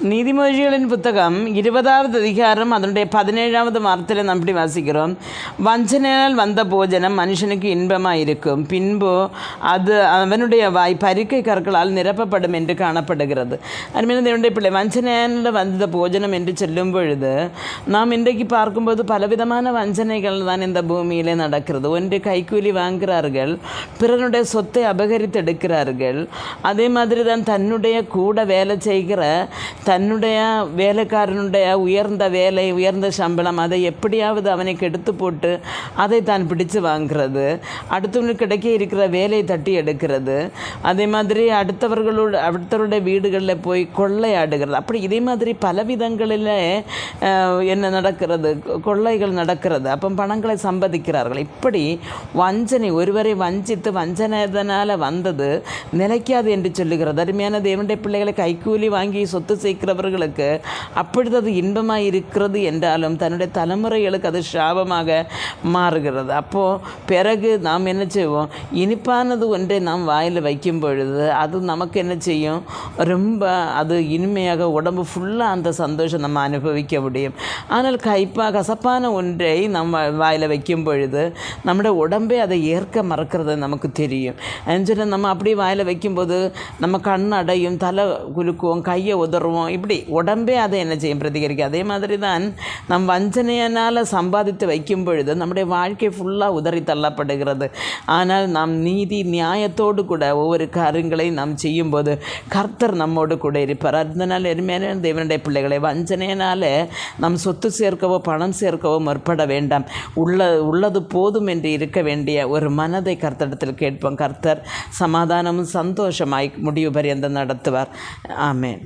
நீதிமொழிகளின் புத்தகம் 20வது அதிகாரம் அதனுடைய 17வது வார்த்தையில் நாம் இப்படி வாசிக்கிறோம். வஞ்சனையால் வந்த போஜனம் மனுஷனுக்கு இன்பமாக இருக்கும், பின்பு அது அவனுடைய வாய் பருக்கை கற்களால் நிரப்பப்படும் என்று காணப்படுகிறது. அதுமாதிரி தேவனுடைய பிள்ளை, வஞ்சனையால் வந்த போஜனம் என்று சொல்லும் பொழுது நாம் இன்றைக்கு பார்க்கும்போது பலவிதமான வஞ்சனைகள் தான் இந்த பூமியிலே நடக்கிறது. ஒன்று கைக்கூலி வாங்குகிறார்கள், பிறனுடைய சொத்தை அபகரித்து எடுக்கிறார்கள். அதே மாதிரி தான் தன்னுடைய கூட வேலை செய்கிற தன்னுடைய வேலைக்காரனுடைய உயர்ந்த வேலை, உயர்ந்த சம்பளம், அதை எப்படியாவது அவனுக்கு எடுத்து போட்டு அதை தான் பிடிச்சு வாங்கிறது. அடுத்தவங்களுக்கு கிடைக்க இருக்கிற வேலையை தட்டி எடுக்கிறது. அதே மாதிரி அடுத்தவருடைய வீடுகளில் போய் கொள்ளையாடுகிறது. அப்படி இதே மாதிரி பல விதங்களில் என்ன நடக்கிறது, கொள்ளைகள் நடக்கிறது. அப்போ பணங்களை சம்பாதிக்கிறார்கள். இப்படி வஞ்சனை, ஒருவரை வஞ்சித்து வஞ்சனைதனால் வந்தது நிலைக்காது என்று சொல்லுகிறது. அருமையான தேவனுடைய பிள்ளைகளை, கைக்கூலி வாங்கி சொத்து சேர்க்கிறவர்களுக்கு அப்பொழுது அது இன்பமாக இருக்கிறது என்றாலும் தன்னுடைய தலைமுறைகளுக்கு அது சாபமாக மாறுகிறது. அப்போது பிறகு நாம் என்ன செய்வோம், இனிப்பானது ஒன்றை நாம் வாயில் வைக்கும் பொழுது அது நமக்கு என்ன செய்யும், ரொம்ப அது இனிமையாக உடம்பு ஃபுல்லாக அந்த சந்தோஷம் நம்ம அனுபவிக்க முடியும். ஆனால் கசப்பான ஒன்றை நம்ம வாயில் வைக்கும் பொழுது நம்முடைய உடம்பே அதை ஏற்க மறக்கிறது நமக்கு தெரியும். சொல்லி நம்ம அப்படி வாயில் வைக்கும்போது நம்ம கண் அடையும், தலை குலுக்குவோம், கையை உதறுவோம். இப்படி உடம்பே அதை என்ன செய்யும், பிரதிகரிக்கும். அதே மாதிரி தான் நம் வஞ்சனையினால் சம்பாதித்து வைக்கும் பொழுது நம்முடைய வாழ்க்கை ஃபுல்லாக உதறி தள்ளப்படுகிறது. ஆனால் நாம் நீதி நியாயத்தோடு கூட ஒவ்வொரு காரியங்களையும் நாம் செய்யும்போது கர்த்தர் நம்மோடு கூட இருப்பார். அதனால் எருமையான தேவனுடைய பிள்ளைகளை, வஞ்சனையினால் நம் சொத்து சேர்க்கவோ பணம் சேர்க்கவோ முற்பட வேண்டாம். உள்ளது போதும் என்று இருக்க வேண்டிய ஒரு மனதை கர்த்தரிடத்தில் கேட்போம். கர்த்தர் சமாதானமும் சந்தோஷமாய் முடிவு பரியந்தம் நடத்துவார். ஆமென்.